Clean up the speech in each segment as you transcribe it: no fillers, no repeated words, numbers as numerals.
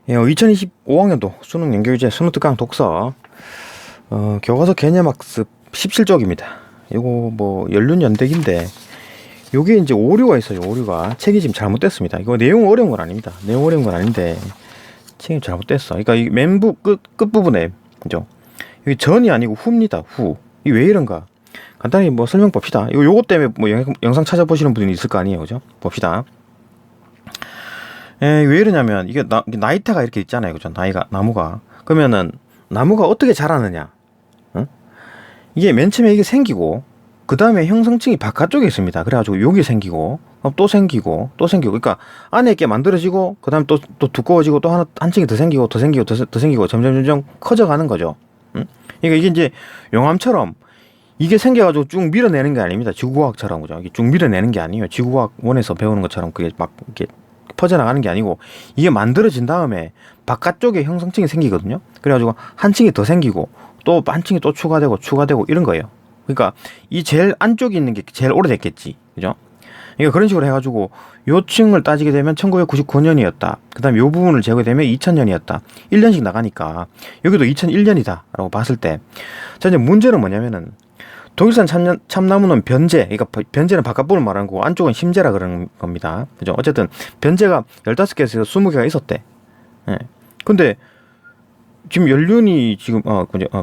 2025학년도 수능 연계유제 수능특강 독서 교과서 개념학습 17쪽입니다. 이거 뭐 연륜연대기인데 요게 이제 오류가 있어요. 오류가 책이 지금 잘못됐습니다. 이거 내용 어려운 건 아닙니다. 내용 어려운 건 아닌데 책이 잘못됐어. 그러니까 이 맨부 끝부분에 그죠? 여기 전이 아니고 후입니다. 후. 이 왜 이런가? 간단히 뭐 설명 봅시다. 요거 때문에 뭐 영상 찾아보시는 분이 있을 거 아니에요. 그죠? 봅시다. 왜 이러냐면 이게 나이테가 이렇게 있잖아요. 그죠? 나무가. 그러면은 나무가 어떻게 자라느냐? 응? 이게 맨 처음에 이게 생기고 그 다음에 형성층이 바깥쪽에 있습니다. 그래가지고 여기 생기고 또 생기고 또 생기고 그러니까 안에 있게 만들어지고 그 다음에 또 두꺼워지고 또 한 층이 더 생기고 더 생기고 더 생기고 점점 커져가는 거죠. 응? 그러니까 이게 이제 용암처럼 이게 생겨가지고 쭉 밀어내는 게 아닙니다. 지구과학처럼 그죠? 이게 쭉 밀어내는 게 아니에요. 지구과학 원에서 배우는 것처럼 그게 막 이렇게 퍼져나가는 게 아니고 이게 만들어진 다음에 바깥쪽에 형성층이 생기거든요. 그래가지고 한 층이 더 생기고 또 한 층이 또 추가되고 이런 거예요. 그러니까 이 제일 안쪽에 있는 게 제일 오래됐겠지. 그죠? 그러니까 그런 식으로 해가지고 요 층을 따지게 되면 1999년이었다. 그 다음에 요 부분을 제거되면 2000년이었다. 1년씩 나가니까 여기도 2001년이다. 라고 봤을 때. 자, 이제 문제는 뭐냐면은 독일산 참나무는 변제, 그러니까 변제는 바깥부분을 말하는 거고 안쪽은 심제라 그러는 겁니다. 그죠? 어쨌든 변제가 15개에서 20개가 있었대. 예. 근데 지금 연륜이 지금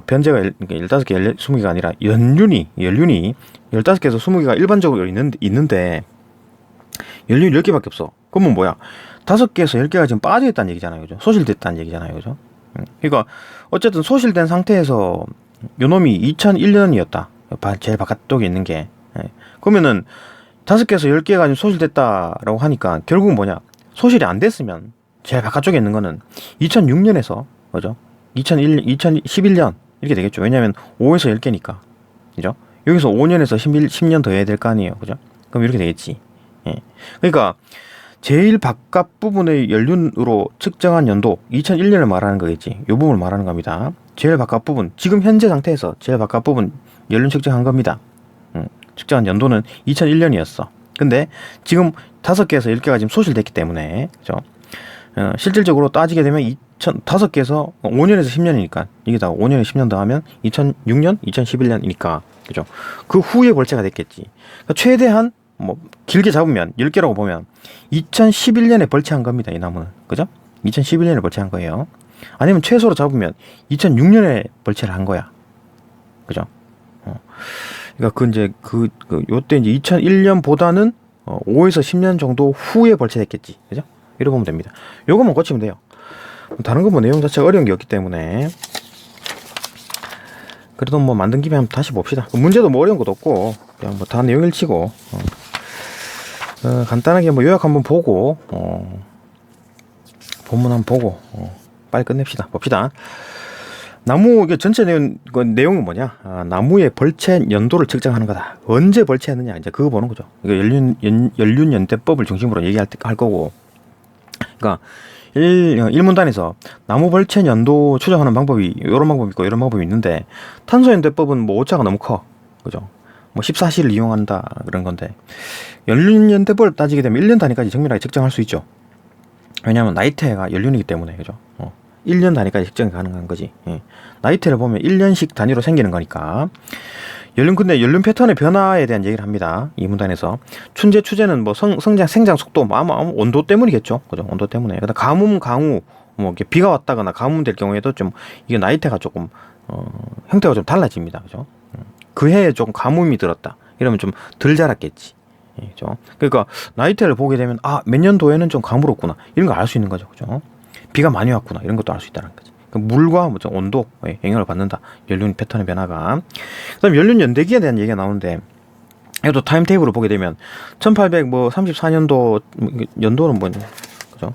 변제가 15개, 20개가 아니라 연륜이 15개에서 20개가 일반적으로 있는데 연륜이 10개밖에 없어. 그러면 뭐야? 5개에서 10개가 지금 빠져 있다는 얘기잖아요. 그죠? 소실됐다는 얘기잖아요. 그죠? 그러니까 어쨌든 소실된 상태에서 요놈이 2001년이었다. 제일 바깥쪽에 있는 게. 그러면은 5개에서 10개가 지금 소실됐다라고 하니까 결국은 뭐냐? 소실이 안 됐으면 제일 바깥쪽에 있는 거는 2006년에서 그죠? 2011년 이렇게 되겠죠. 왜냐하면 5에서 10개니까. 그죠? 여기서 5년에서 10년 더 해야 될 거 아니에요. 그죠? 그럼 이렇게 되겠지. 예. 그러니까 제일 바깥 부분의 연륜으로 측정한 연도 2001년을 말하는 거겠지. 이 부분을 말하는 겁니다. 제일 바깥 부분, 지금 현재 상태에서 제일 바깥 부분 연륜 측정한 겁니다. 측정한 연도는 2001년이었어. 근데 지금 5개에서 10개가 지금 소실됐기 때문에 그죠? 실질적으로 따지게 되면 5개에서 5년에서 10년이니까 이게 다 5년에 10년 더하면 2006년, 2011년이니까 그죠? 그 후에 벌채가 됐겠지. 그러니까 최대한 뭐 길게 잡으면 10개라고 보면 2011년에 벌채한 겁니다. 이 나무는. 그죠? 2011년에 벌채한 거예요. 아니면 최소로 잡으면 2006년에 벌채를 한 거야. 그죠? 그러니까 요때 이제 2001년보다는 5에서 10년 정도 후에 벌채됐겠지. 그죠? 이렇게 보면 됩니다. 요것만 고치면 돼요. 다른 거 뭐 내용 자체가 어려운 게 없기 때문에 그래도 뭐 만든 김에 한번 다시 봅시다. 문제도 뭐 어려운 것도 없고 그냥 뭐 다 내용 일치고 간단하게 뭐 요약 한번 보고 본문 한번 보고 빨리 끝냅시다. 봅시다. 나무 이게 전체 내용은 뭐냐? 나무의 벌채 연도를 측정하는 거다. 언제 벌채했느냐 이제 그거 보는 거죠. 이거 연륜연대법을 중심으로 얘기할 거고. 그러니까 1문단에서 나무 벌채 연도 추정하는 방법이 이런 방법이 있고 이런 방법이 있는데 탄소연대법은 뭐 오차가 너무 커. 그죠? 뭐 14시를 이용한다 그런 건데 연륜연대법을 따지게 되면 1년 단위까지 정밀하게 측정할 수 있죠. 왜냐하면 나이테가 연륜이기 때문에 그죠? 1년 단위까지 측정이 가능한 거지. 예. 나이테를 보면 1년씩 단위로 생기는 거니까. 근데 연륜 패턴의 변화에 대한 얘기를 합니다. 이 문단에서. 추제는 뭐 생장 속도, 아마 온도 때문이겠죠. 그죠? 온도 때문에. 그다음 가뭄, 강우, 뭐 이렇게 비가 왔다거나 가뭄 될 경우에도 좀 이게 나이테가 조금 형태가 좀 달라집니다. 그죠? 그 해에 조금 가뭄이 들었다. 이러면 좀 덜 자랐겠지. 예, 그죠? 그러니까 나이테를 보게 되면 몇 년도에는 좀 가물었구나. 이런 거 알 수 있는 거죠. 그죠? 비가 많이 왔구나. 이런 것도 알 수 있다는 거지. 물과 온도 영향을 받는다. 연륜 패턴의 변화가. 그다음 연륜 연대기에 대한 얘기가 나오는데 이것도 타임테이블을 보게 되면 1834년도 연도는 뭐냐, 그죠?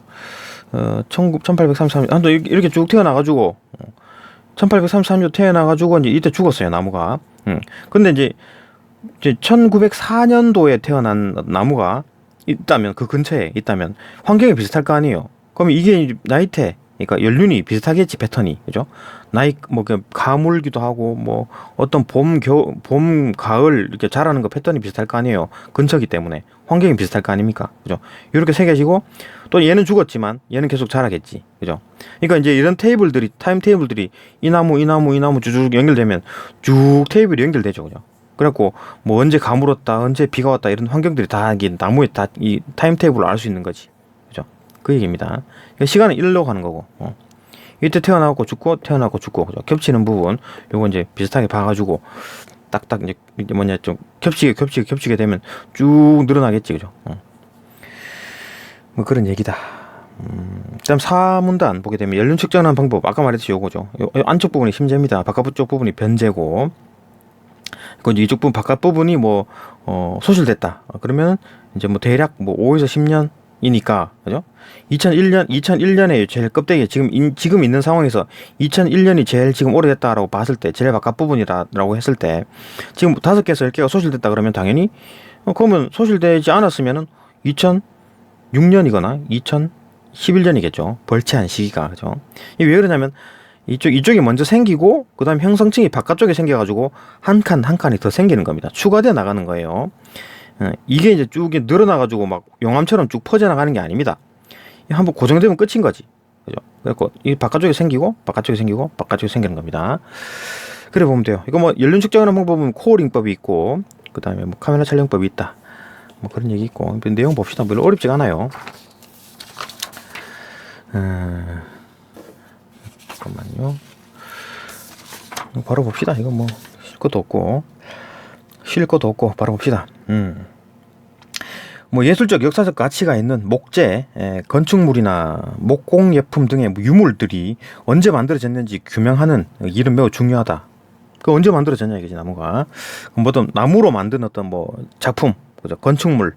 1833년 이렇게 쭉 태어나가지고 1833년 태어나가지고 이제 이때 죽었어요 나무가. 근데 이제 1904년도에 태어난 나무가 있다면 그 근처에 있다면 환경이 비슷할 거 아니에요. 그럼 이게 나이테 그러니까 연륜이 비슷하겠지, 패턴이. 그죠? 가물기도 하고, 어떤 봄, 가을, 이렇게 자라는 거 패턴이 비슷할 거 아니에요. 근처기 때문에. 환경이 비슷할 거 아닙니까? 그죠? 이렇게 새겨지고, 또 얘는 죽었지만, 얘는 계속 자라겠지. 그죠? 그러니까 이제 이런 타임 테이블들이, 이 나무 쭉 연결되면, 쭉 테이블이 연결되죠. 그죠? 그래갖고, 언제 가물었다, 언제 비가 왔다, 이런 환경들이 다, 이 나무에 다, 이 타임 테이블로 알 수 있는 거지. 그죠? 그 얘기입니다. 그러니까 시간은 일로 가는 거고, 이때 태어나고 죽고 그죠? 겹치는 부분 요거 이제 비슷하게 봐가지고 딱딱 이제 좀 겹치게 되면 쭉 늘어나겠지, 그죠? 뭐 그런 얘기다. 그다음 4문단 보게 되면 연륜 측정하는 방법, 아까 말했듯이 요거죠. 요 안쪽 부분이 심재입니다. 바깥쪽 부분이 변재고, 그 이쪽 부분 바깥 부분이 소실됐다. 그러면 이제 대략 5에서 10년이니까, 그죠? 2001년에 제일 껍데기, 지금 있는 상황에서 2001년이 제일 지금 오래됐다라고 봤을 때, 제일 바깥 부분이라고 했을 때, 지금 5개에서 10개가 소실됐다 그러면 당연히, 그러면 소실되지 않았으면은 2006년이거나 2011년이겠죠. 벌채한 시기가, 그죠? 이게 왜 그러냐면, 이쪽이 먼저 생기고, 그 다음 형성층이 바깥쪽에 생겨가지고, 한 칸이 더 생기는 겁니다. 추가되어 나가는 거예요. 이게 이제 쭉 늘어나가지고 용암처럼 쭉 퍼져나가는 게 아닙니다. 한번 고정되면 끝인 거지. 그죠? 그래서 이 바깥쪽에 생기고, 바깥쪽에 생기는 겁니다. 그래 보면 돼요. 이거 연륜 측정하는 방법은 코어링법이 있고, 그 다음에 카메라 촬영법이 있다. 그런 얘기 있고, 내용 봅시다. 별로 어렵지가 않아요. 잠깐만요. 바로 봅시다. 이거 쉴 것도 없고, 바로 봅시다. 예술적, 역사적 가치가 있는 목재, 건축물이나 목공예품 등의 유물들이 언제 만들어졌는지 규명하는 일은 매우 중요하다. 그 언제 만들어졌냐 이거지, 나무가. 나무로 만든 어떤 작품, 그죠? 건축물,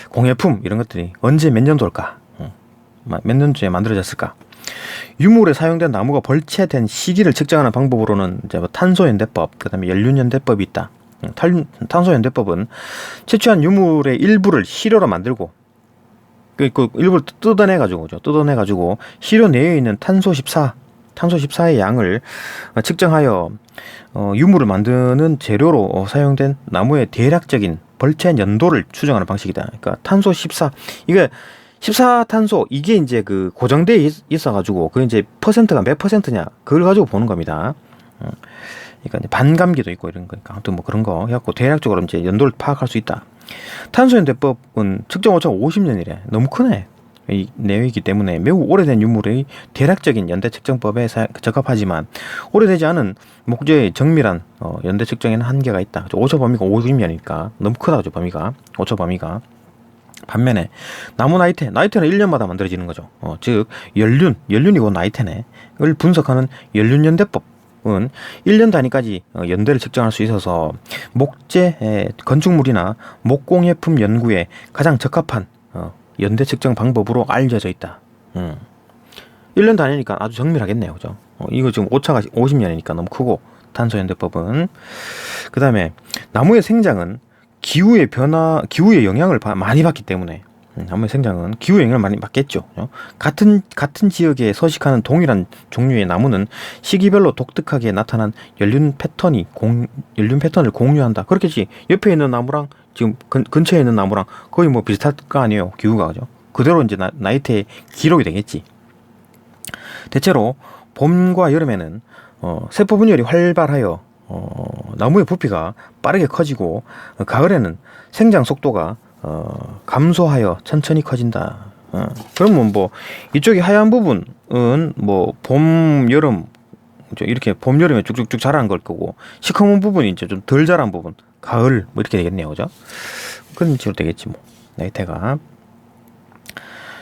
공예품 이런 것들이 언제 몇 년도일까? 몇 년도에 만들어졌을까? 유물에 사용된 나무가 벌채된 시기를 측정하는 방법으로는 이제 탄소연대법, 그다음에 연륜연대법이 있다. 탄소연대법은 채취한 유물의 일부를 시료로 만들고, 그 일부를 뜯어내가지고 시료 내에 있는 탄소 14의 양을 측정하여 유물을 만드는 재료로 사용된 나무의 대략적인 벌채 연도를 추정하는 방식이다. 그러니까 탄소 14, 이게 14탄소, 이게 이제 고정되어 있어가지고, 그 이제 퍼센트가 몇 퍼센트냐, 그걸 가지고 보는 겁니다. 그러니까 이제 반감기도 있고 이런 거니까, 아무튼 그런 거 해갖고 대략적으로 이제 연도를 파악할 수 있다. 탄소연대법은 측정 오차가 50년이래. 너무 크네. 이 내용이기 때문에 매우 오래된 유물의 대략적인 연대 측정법에 적합하지만, 오래되지 않은 목재의 정밀한 연대 측정에는 한계가 있다. 오차 범위가 50년이니까 너무 크다, 오차 범위가. 반면에 나무 나이테는 1년마다 만들어지는 거죠. 즉 연륜이고 나이테네 을 분석하는 연륜연대법은 1년 단위까지 연대를 측정할 수 있어서 목재, 건축물이나 목공예품 연구에 가장 적합한 연대 측정 방법으로 알려져 있다. 1년 단위니까 아주 정밀하겠네요, 그죠? 이거 지금 오차가 50년이니까 너무 크고, 탄소연대법은. 그 다음에 나무의 생장은 기후의 영향을 많이 받기 때문에, 나무의 생장은 기후의 영향을 많이 받겠죠. 같은 지역에 서식하는 동일한 종류의 나무는 시기별로 독특하게 나타난 연륜 패턴을 공유한다. 그렇겠지. 옆에 있는 나무랑 지금 근처에 있는 나무랑 거의 비슷할 거 아니에요, 기후가. 그죠? 그대로 이제 나이테의 기록이 되겠지. 대체로 봄과 여름에는 세포 분열이 활발하여 나무의 부피가 빠르게 커지고, 가을에는 생장 속도가 감소하여 천천히 커진다. 그러면 이쪽이 하얀 부분은 봄, 여름, 이렇게 봄, 여름에 쭉쭉쭉 자라는 걸 거고, 시커먼 부분이 이제 좀 덜 자란 부분, 가을 이렇게 되겠네요, 그죠? 그런 식으로 되겠지 나이테가.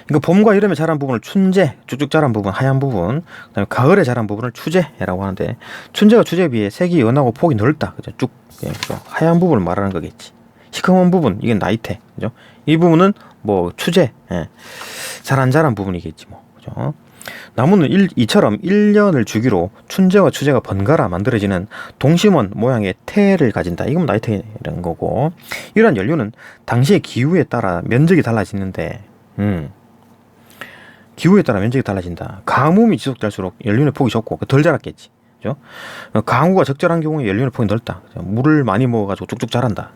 그러니까 봄과 여름에 자란 부분을 춘재, 쭉쭉 자란 부분, 하얀 부분, 그다음에 가을에 자란 부분을 추재라고 하는데, 춘재가 추재에 비해 색이 연하고 폭이 넓다, 그죠? 쭉, 그죠? 하얀 부분을 말하는 거겠지. 시커먼 부분, 이게 나이테, 그죠? 이 부분은 추재, 잘 안 자란 부분이겠지, 그죠? 나무는 이처럼 1년을 주기로 춘재와 추재가 번갈아 만들어지는 동심원 모양의 태를 가진다. 이건 나이테라는 거고, 이러한 연륜은 당시의 기후에 따라 면적이 달라지는데, 기후에 따라 면적이 달라진다. 가뭄이 지속될수록 연륜의 폭이 적고 덜 자랐겠지. 그죠? 강우가 적절한 경우에 연륜의 폭이 넓다. 그죠? 물을 많이 먹어가지고 쭉쭉 자란다.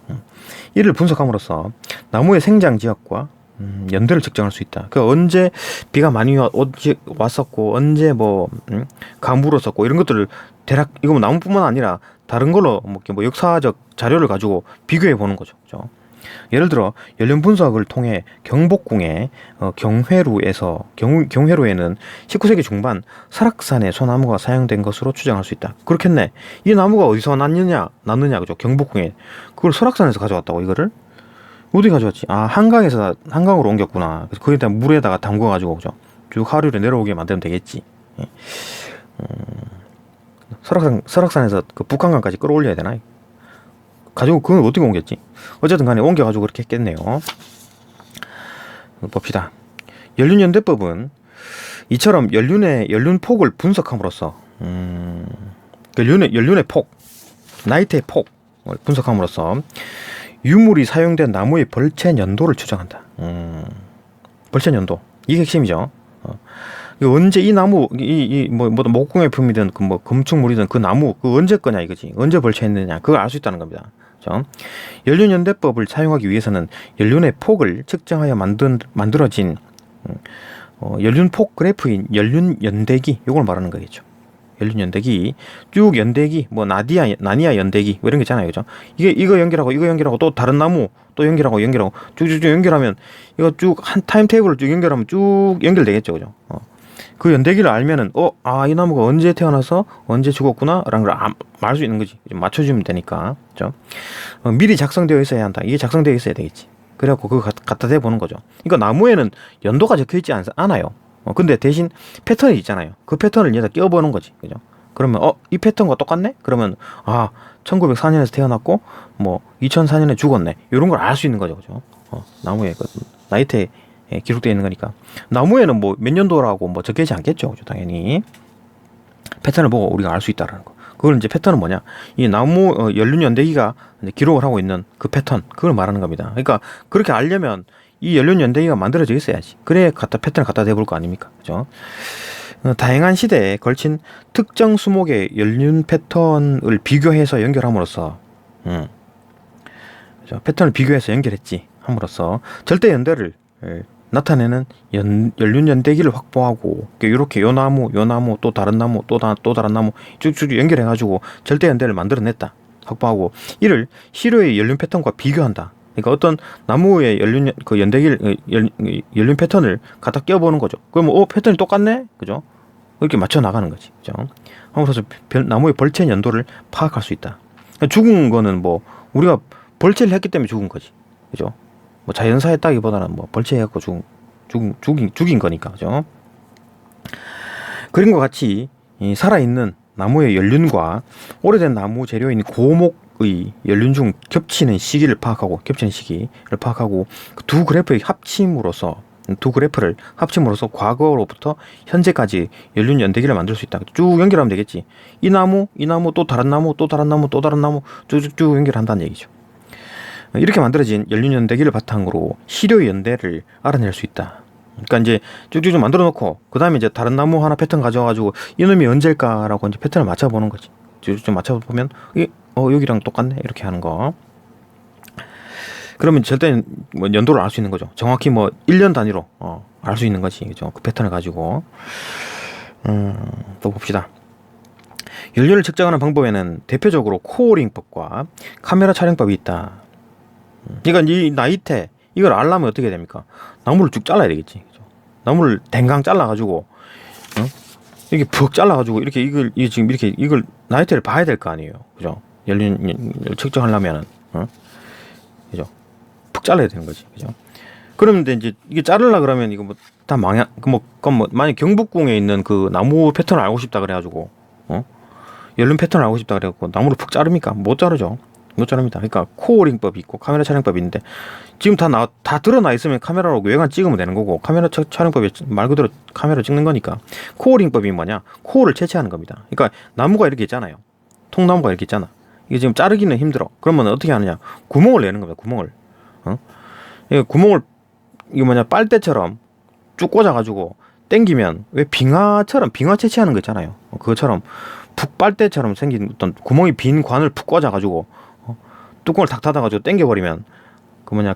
이를 분석함으로써 나무의 생장 지역과 연대를 측정할 수 있다. 그 언제 비가 많이 왔었고 언제 가물어 썼고 이런 것들을 대략 이거 뭐 나무뿐만 아니라 다른 걸로 뭐 역사적 자료를 가지고 비교해 보는 거죠. 그죠? 예를 들어 연륜 분석을 통해 경복궁의 경회루에는 19세기 중반 설악산의 소나무가 사용된 것으로 추정할 수 있다. 그렇겠네. 이 나무가 어디서 났느냐 그죠? 경복궁에 그걸 설악산에서 가져왔다고. 이거를 어디 가져왔지? 아, 한강으로 옮겼구나. 그래서 거기다 물에다가 담궈가지고 그죠? 쭉 하류를 내려오게 만들면 되겠지. 예. 설악산에서 그 북한강까지 끌어올려야 되나? 가지고 그건 어떻게 옮겼지? 어쨌든 간에 옮겨가지고 그렇게 했겠네요. 봅시다. 연륜연대법은 이처럼 연륜폭을 분석함으로써 연륜의 폭, 나이테의 폭을 분석함으로써 유물이 사용된 나무의 벌채 연도를 추정한다. 벌채 연도, 이게 핵심이죠. 언제 이 나무 목공의 품이든 금축물이든 그 나무 언제 거냐 이거지. 언제 벌채했느냐 그걸 알 수 있다는 겁니다. 그렇죠? 연륜연대법을 사용하기 위해서는 연륜의 폭을 측정하여 만들어진 연륜폭 그래프인 연륜연대기, 요걸 말하는 거겠죠. 연륜연대기, 쭉 연대기, 나니아 연대기 이런 게 있잖아요. 그죠? 이거 연결하고 또 다른 나무 또 연결하고 쭉쭉쭉 연결하면 이거 쭉 한 타임테이블을 쭉 연결하면 쭉 연결되겠죠. 그죠? 그 연대기를 알면은 이 나무가 언제 태어나서 언제 죽었구나 라는 걸 알 수 있는 거지. 맞춰주면 되니까. 그죠? 미리 작성되어 있어야 한다. 이게 작성되어 있어야 되겠지. 그래갖고 그거 갖다 대보는 거죠. 그러니까 나무에는 연도가 적혀 있지 않아요. 근데 대신 패턴이 있잖아요. 그 패턴을 여기다 끼워보는 거지. 그죠? 그러면 이 패턴과 똑같네? 그러면 1904년에서 태어났고 2004년에 죽었네. 이런 걸 알 수 있는 거죠. 그죠? 나무에 그 나이테에 기록되어 있는 거니까. 나무에는 몇 년도라고 적혀 있지 않겠죠. 그죠? 당연히 패턴을 보고 우리가 알 수 있다라는 거. 그걸 이제 패턴은 뭐냐? 이 나무 연륜연대기가 기록을 하고 있는 그 패턴, 그걸 말하는 겁니다. 그러니까 그렇게 알려면 이 연륜연대기가 만들어져 있어야지. 그래 패턴을 갖다 대볼 거 아닙니까? 그죠? 다양한 시대에 걸친 특정 수목의 연륜 패턴을 비교해서 연결함으로써 그죠? 패턴을 비교해서 함으로써 절대 연대를 나타내는 연륜연대기를 확보하고 이렇게 요 나무 또 다른 나무 또 다른 나무 쭉쭉 연결해가지고 절대 연대를 만들어냈다. 확보하고 이를 시료의 연륜 패턴과 비교한다. 그러니까 어떤 나무의 연륜 패턴을 갖다 껴보는 거죠. 그러면 패턴이 똑같네, 그죠? 이렇게 맞춰 나가는 거지, 그죠? 하면서 나무의 벌채 연도를 파악할 수 있다. 죽은 거는 우리가 벌채를 했기 때문에 죽은 거지, 그죠? 자연사했다기보다는 벌채해갖고 죽인 거니까, 그죠? 그림과 같이 이 살아있는 나무의 연륜과 오래된 나무 재료인 고목의 연륜 중 겹치는 시기를 파악하고 두 그래프를 합침으로써 과거로부터 현재까지 연륜 연대기를 만들 수 있다. 쭉 연결하면 되겠지. 이 나무 또 다른 나무 쭉쭉쭉 연결한다는 얘기죠. 이렇게 만들어진 연륜 연대기를 바탕으로 시료 연대를 알아낼 수 있다. 그러니까 이제 쭉쭉 만들어 놓고 그 다음에 이제 다른 나무 하나 패턴 가져와가지고 이놈이 언제일까라고 이제 패턴을 맞춰보는 거지. 쭉쭉 맞춰보면 여기랑 똑같네 이렇게 하는 거. 그러면 절대 연도를 알 수 있는 거죠. 정확히 1년 단위로 알 수 있는 거지, 그죠? 그 패턴을 가지고. 또 봅시다. 연륜을 측정하는 방법에는 대표적으로 코어링법과 카메라 촬영법이 있다. 그러니까 이 나이테 이걸 알려면 어떻게 해야 됩니까? 나무를 쭉 잘라야 되겠지. 그죠? 나무를 댕강 잘라가지고, 이렇게 푹 잘라가지고, 이걸 나이테를 봐야 될 거 아니에요. 그죠? 연륜을 측정하려면은, 그죠? 푹 잘라야 되는 거지. 그죠? 그러면 이제 이게 자르려 그러면 이거 다 만약 경북궁에 있는 그 나무 패턴을 알고 싶다 그래가지고, 연륜 패턴을 알고 싶다 그래가지고 나무를 푹 자릅니까? 못 자르죠. 못 자릅니다. 그러니까 코어링법이 있고 카메라 촬영법이 있는데 지금 다 드러나 있으면 카메라로 외관 찍으면 되는 거고 카메라 촬영법이 말 그대로 카메라로 찍는 거니까 코어링법이 뭐냐? 코어를 채취하는 겁니다. 그러니까 나무가 이렇게 있잖아요. 통나무가 이렇게 있잖아. 이게 지금 자르기는 힘들어. 그러면 어떻게 하느냐? 구멍을 내는 겁니다. 구멍을. 이거 빨대처럼 쭉 꽂아가지고 땡기면 왜 빙하 채취하는 거 있잖아요. 그것처럼 푹 빨대처럼 생긴 어떤 구멍이 빈 관을 푹 꽂아가지고 뚜껑을 탁 닫아가지고 땡겨버리면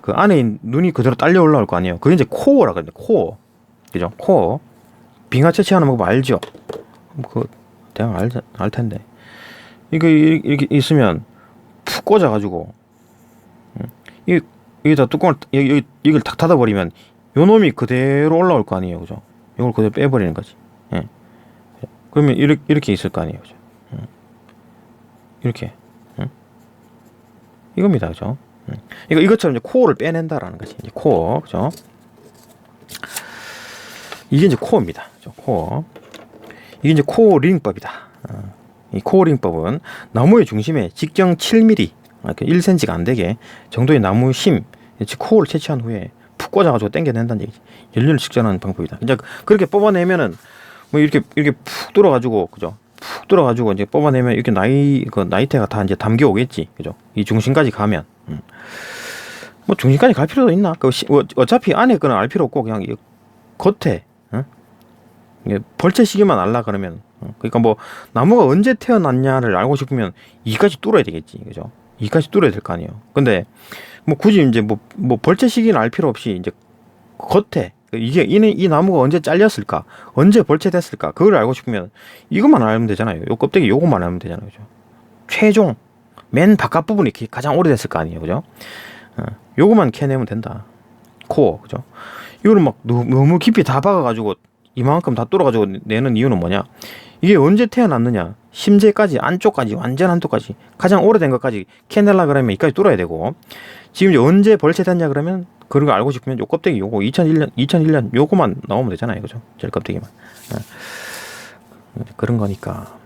그 안에 눈이 그대로 딸려 올라올 거 아니에요. 그게 이제 코어라 그러는데 코어, 그죠? 코어. 빙하 채취하는 거 알죠? 대강 알 텐데. 이거 이렇게 있으면 푹 꽂아가지고 여기다 뚜껑을 이걸 탁 닫아버리면 요 놈이 그대로 올라올 거 아니에요, 그죠? 이걸 그대로 빼버리는 거지. 예. 그러면 이렇게 있을 거 아니에요, 그죠? 이렇게. 이겁니다, 그죠? 이것처럼 이제 코어를 빼낸다라는 거지. 이제 코어, 그죠? 이게 이제 코어입니다, 그죠? 코어. 이게 이제 코어링법이다. 이 코어링법은 나무의 중심에 직경 7mm, 1cm가 안 되게 정도의 나무 심, 즉 코어를 채취한 후에 푹 꽂아가지고 당겨낸다는 얘기지. 연륜을 측정하는 방법이다. 이제 그렇게 뽑아내면은 뭐 이렇게 푹 뚫어가지고, 그죠? 푹 뚫어가지고 이제 뽑아내면 이렇게 나이테가 다 이제 담겨 오겠지, 그죠? 이 중심까지 가면. 뭐 중심까지 갈 필요도 있나? 어차피 안에 거는 알 필요 없고 그냥 이 겉에, 벌채 시기만 알라 그러면, 그러니까 뭐 나무가 언제 태어났냐를 알고 싶으면 이까지 뚫어야 되겠지, 그죠? 이까지 뚫어야 될 거 아니에요. 근데 뭐 굳이 이제 뭐 벌채 시기는 알 필요 없이 이제 겉에 이 나무가 언제 잘렸을까, 언제 벌채됐을까, 그걸 알고 싶으면 이것만 알면 되잖아요. 요 껍데기 요것만 알면 되잖아요, 그죠? 최종 맨 바깥 부분이 가장 오래됐을 거 아니에요, 그죠? 요것만 캐내면 된다. 코어, 그죠? 이거를 막 너무 깊이 다 박아가지고 이만큼 다 뚫어가지고 내는 이유는 뭐냐? 이게 언제 태어났느냐? 심재까지, 안쪽까지, 완전 안쪽까지, 가장 오래된 것까지 캐내려 그러면 이까지 뚫어야 되고, 지금 이제 언제 벌채됐냐 그러면 그런 거 알고 싶으면 요 껍데기 요거 2001년 요거만 나오면 되잖아요, 그죠? 젤 껍데기만. 그런 거니까.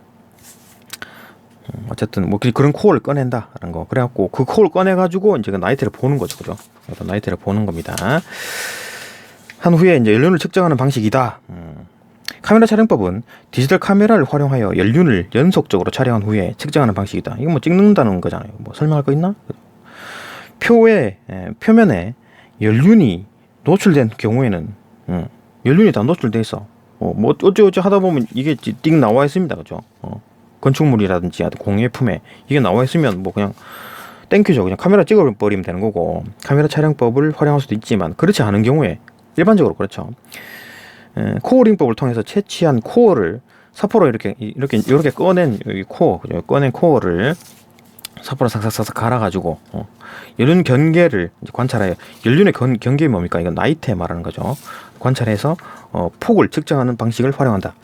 어쨌든 뭐 그런 코어를 꺼낸다라는 거. 그래갖고 그 코어를 꺼내가지고 이제 그 나이트를 보는 거죠, 그죠? 나이트를 보는 겁니다. 한 후에 이제 연륜을 측정하는 방식이다. 카메라 촬영법은 디지털 카메라를 활용하여 연륜을 연속적으로 촬영한 후에 측정하는 방식이다. 이거 뭐 찍는다는 거잖아요. 뭐 설명할 거 있나? 표면에 연륜이 노출된 경우에는, 연륜이 다 노출돼 있어. 뭐 어쩌고저쩌고 하다 보면 이게 띵 나와 있습니다, 그죠? 건축물이라든지 공예품에 이게 나와 있으면 뭐 그냥 땡큐죠. 그냥 카메라 찍어버리면 되는 거고, 카메라 촬영법을 활용할 수도 있지만 그렇지 않은 경우에 일반적으로 그렇죠. 코어링법을 통해서 채취한 코어를 사포로 이렇게 꺼낸 여기 코어, 그죠? 꺼낸 코어를 사포로 삭삭삭삭 갈아가지고 연륜 경계를 이제 관찰하여, 연륜의 경계가 뭡니까? 이건 나이테 말하는 거죠. 관찰해서 폭을 측정하는 방식을 활용한다.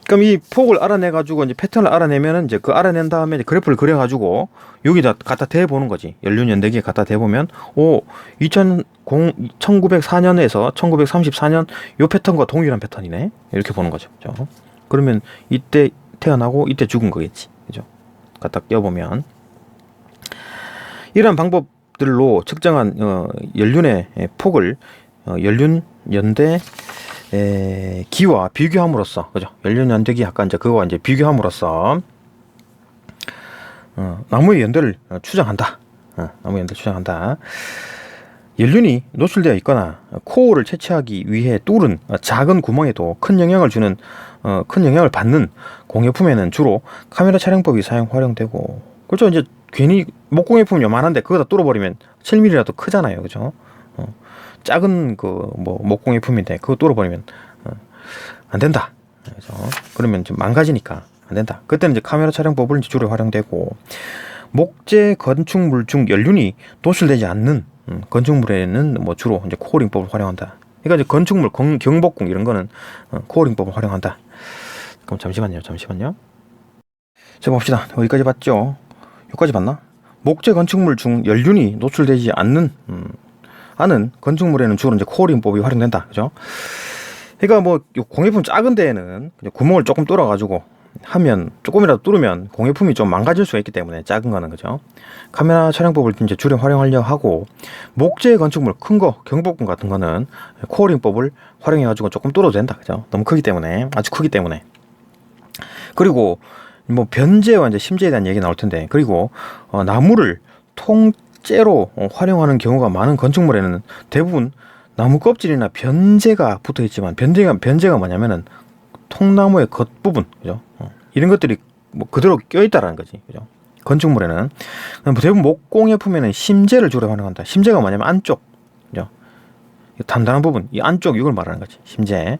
그럼 이 폭을 알아내가지고 이제 패턴을 알아내면은 이제 그 알아낸 다음에 이제 그래프를 그려가지고 여기다 갖다 대보는 거지. 연륜 연대기에 갖다 대보면 1904년에서 1934년 요 패턴과 동일한 패턴이네. 이렇게 보는 거죠. 그죠? 그러면 이때 태어나고 이때 죽은 거겠지. 그죠? 갖다 껴보면 이러한 방법들로 측정한 연륜의 폭을 연륜 연대 기와 비교함으로써, 그죠? 연륜 연대기 아까 이제 그거와 이제 비교함으로써 나무의 연대를 추정한다. 나무의 연대를 추정한다. 연륜이 노출되어 있거나 코어를 채취하기 위해 뚫은 작은 구멍에도 큰 영향을 받는 공예품에는 주로 카메라 촬영법이 활용되고, 그렇죠? 이제 괜히 목공예품 요만한데 그거 다 뚫어버리면 7mm라도 크잖아요, 그죠? 작은 목공예품인데 그거 뚫어버리면 안 된다. 그래서 그러면 좀 망가지니까 안 된다. 그때는 이제 카메라 촬영법을 이제 주로 활용되고, 목재 건축물 중 연륜이 노출되지 않는 건축물에는 뭐 주로 이제 코어링법을 활용한다. 그러니까 이제 건축물 경복궁 이런 거는 코어링법을 활용한다. 그럼 잠시만요. 자, 봅시다. 여기까지 봤죠? 여기까지 봤나? 목재 건축물 중 연륜이 노출되지 않는 건축물에는 주로 이제 코어링법이 활용된다. 그죠? 그러니까 뭐 공예품 작은 데에는 구멍을 조금 뚫어가지고 하면, 조금이라도 뚫으면 공예품이 좀 망가질 수가 있기 때문에 작은 거는, 그죠? 카메라 촬영법을 이제 주로 활용하려 하고, 목재 건축물 큰 거, 경복궁 같은 거는 코어링법을 활용해가지고 조금 뚫어도 된다. 그죠? 너무 크기 때문에, 아주 크기 때문에. 그리고 뭐 변재와 이제 심재에 대한 얘기 나올 텐데, 그리고 나무를 통째로 활용하는 경우가 많은 건축물에는 대부분 나무 껍질이나 변제가 붙어 있지만 변제가 뭐냐면은 통나무의 겉부분, 그죠? 이런 것들이 뭐 그대로 껴 있다라는 거지, 그죠? 건축물에는 대부분 목공예품에는 심재를 주로 활용한다. 심재가 뭐냐면 안쪽, 그죠? 단단한 부분, 이 안쪽 이걸 말하는 거지, 심재.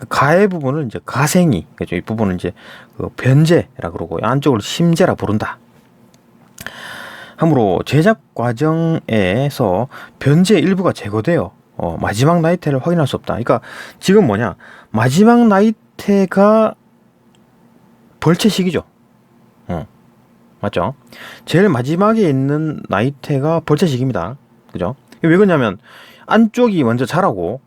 가해 부분을 이제 가생이, 그죠? 이 부분은 이제 그 변제라 그러고 이 안쪽을 심재라 부른다. 함으로 제작 과정에서 변제 일부가 제거되어 마지막 나이테를 확인할 수 없다. 그러니까 지금 뭐냐, 마지막 나이테가 벌채식이죠. 맞죠? 제일 마지막에 있는 나이테가 벌채식입니다. 그죠? 왜 그러냐면 안쪽이 먼저 자라고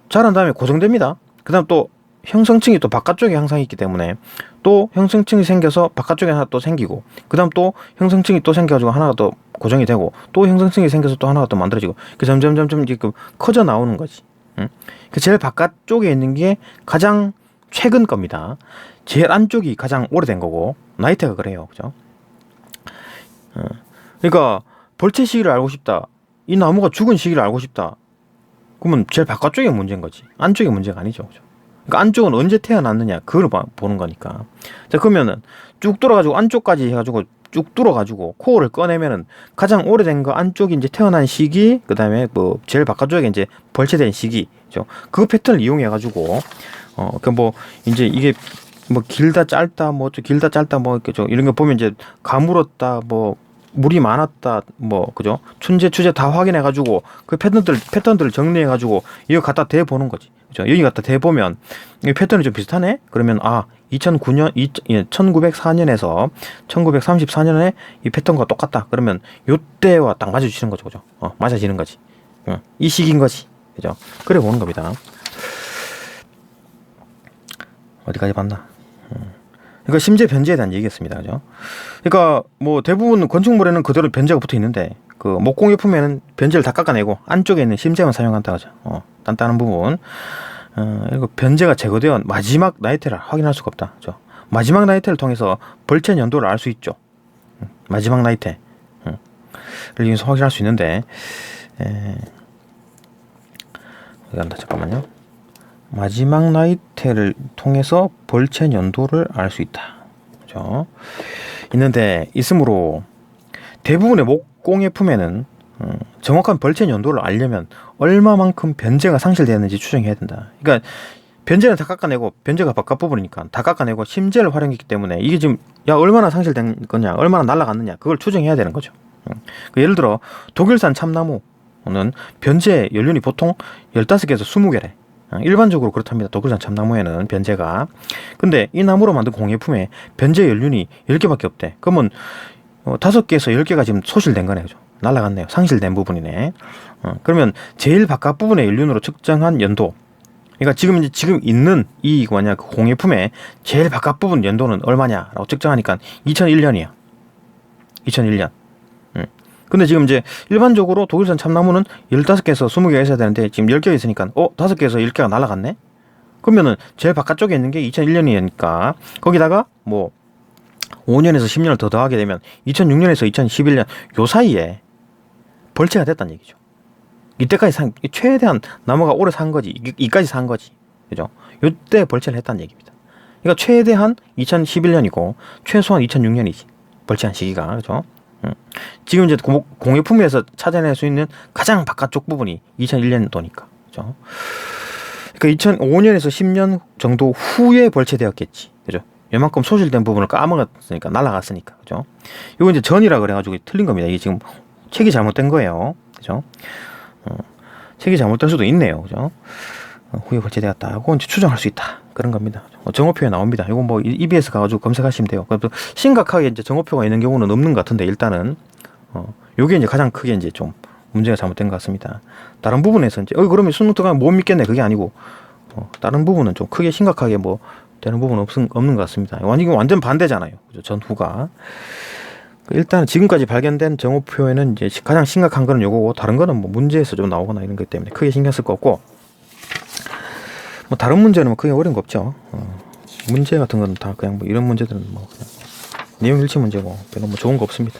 자란 다음에 고정됩니다. 그 다음 또 형성층이 또 바깥쪽에 항상 있기 때문에 또 형성층이 생겨서 바깥쪽에 하나 또 생기고 그 다음 또 형성층이 또 생겨가지고 하나가 또 고정이 되고 또 형성층이 생겨서 또 하나가 또 만들어지고 그 점점 이제 커져 나오는 거지. 그 제일 바깥쪽에 있는 게 가장 최근 겁니다. 제일 안쪽이 가장 오래된 거고 나이테가 그래요. 그죠? 그러니까 벌채 시기를 알고 싶다. 이 나무가 죽은 시기를 알고 싶다. 그러면 제일 바깥쪽이 문제인 거지. 안쪽이 문제가 아니죠. 그죠? 그러니까 안쪽은 언제 태어났느냐 그걸 보는 거니까. 자, 그러면은 쭉 뚫어가지고 안쪽까지 해가지고 쭉 뚫어가지고 코어를 꺼내면은 가장 오래된 거 안쪽이 이제 태어난 시기, 그 다음에 뭐 제일 바깥쪽에 이제 벌채된 시기, 그죠? 그 패턴을 이용해가지고 그 뭐 이제 이게 뭐 길다 짧다 뭐 길다 짧다 뭐 그죠? 이런 거 보면 이제 가물었다 뭐 물이 많았다 뭐 그죠? 춘제 추제 다 확인해가지고 그 패턴들을 정리해가지고 이거 갖다 대 보는 거지. 그죠? 여기 갖다 대 보면 이 패턴이 좀 비슷하네. 그러면 1904년에서 1934년에 이 패턴과 똑같다. 그러면 요때와 딱 맞아주시는 거죠, 그죠? 맞아지는 거지. 이 시기인 거지, 그죠? 그래 보는 겁니다. 어디까지 봤나? 그러니까 심재 변제에 대한 얘기였습니다, 그죠? 그러니까 뭐 대부분 건축물에는 그대로 변제가 붙어 있는데 그 목공예품에는 변제를 다 깎아내고 안쪽에 있는 심재만 사용한다, 그죠? 단단한 부분. 이거 변제가 제거되어 마지막 나이테를 확인할 수가 없다, 그죠? 마지막 나이테를 통해서 벌채 연도를 알 수 있죠. 마지막 나이테. 를 이용해서 확인할 수 있는데, 잠깐만요. 마지막 나이테를 통해서 벌채 연도를 알 수 있다. 그죠? 있으므로 대부분의 목공예품에는 정확한 벌채 연도를 알려면 얼마만큼 변제가 상실되었는지 추정해야 된다. 그러니까 변제는 다 깎아내고 변제가 바깥 부분이니까 다 깎아내고 심재를 활용했기 때문에 이게 지금 얼마나 상실된 거냐, 얼마나 날아갔느냐 그걸 추정해야 되는 거죠. 예를 들어 독일산 참나무는 변제 연륜이 보통 15개에서 20개래. 일반적으로 그렇답니다. 독일산 참나무에는 변제가. 근데 이 나무로 만든 공예품에 변제 연륜이 10개밖에 없대. 그러면 5개에서 10개가 지금 소실된 거네, 그죠? 날아갔네요. 상실된 부분이네. 그러면 제일 바깥 부분의 연륜으로 측정한 연도. 그러니까 지금 있는 이 그 공예품의 제일 바깥 부분 연도는 얼마냐라고 측정하니까 2001년이야. 2001년. 근데 지금 이제 일반적으로 독일산 참나무는 15개에서 20개가 있어야 되는데 지금 10개가 있으니까 5개에서 10개가 날아갔네? 그러면은 제일 바깥쪽에 있는 게 2001년이니까 거기다가 뭐 5년에서 10년을 더 더하게 되면 2006년에서 2011년 요 사이에 벌채가 됐다는 얘기죠. 이때까지 최대한 나무가 오래 산 거지. 이까지 산 거지. 그죠? 요때 벌채를 했다는 얘기입니다. 그러니까 최대한 2011년이고 최소한 2006년이지. 벌채한 시기가. 그죠? 지금 이제 공예품에서 찾아낼 수 있는 가장 바깥쪽 부분이 2001년도니까. 그죠? 그러니까 2005년에서 10년 정도 후에 벌채되었겠지. 그죠? 요만큼 소실된 부분을 까먹었으니까, 날아갔으니까. 그죠? 이거 이제 전이라 그래가지고 틀린 겁니다. 이게 지금 책이 잘못된 거예요. 그죠? 책이 잘못될 수도 있네요. 그죠? 후에 벌채되었다. 이건 이제 추정할 수 있다. 그런 겁니다. 정오표에 나옵니다. 이건 뭐 EBS 가가지고 검색하시면 돼요. 그래도 심각하게 이제 정오표가 있는 경우는 없는 것 같은데 일단은 요게 이제 가장 크게 이제 좀 문제가 잘못된 것 같습니다. 다른 부분에서 이제 그러면 수능 들어가면 못 믿겠네 그게 아니고 다른 부분은 좀 크게 심각하게 뭐 되는 부분은 없는 것 같습니다. 완전 반대잖아요. 그죠? 전후가. 일단 지금까지 발견된 정오표에는 이제 가장 심각한 거는 요거고 다른 거는 뭐 문제에서 좀 나오거나 이런 것 때문에 크게 신경 쓸 거 없고 뭐 다른 문제는 뭐 크게 어려운 거 없죠. 문제 같은 거는 다 그냥 뭐 이런 문제들은 뭐 그냥 내용 일치 문제고 별로 뭐 좋은 거 없습니다.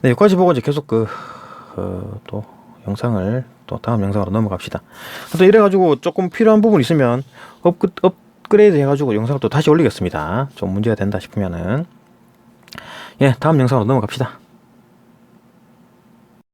네, 여기까지 보고 이제 계속 또 영상을 또 다음 영상으로 넘어갑시다. 또 이래가지고 조금 필요한 부분 있으면 업그레이드 해가지고 영상을 또 다시 올리겠습니다. 좀 문제가 된다 싶으면은. 예, 다음 영상으로 넘어갑시다.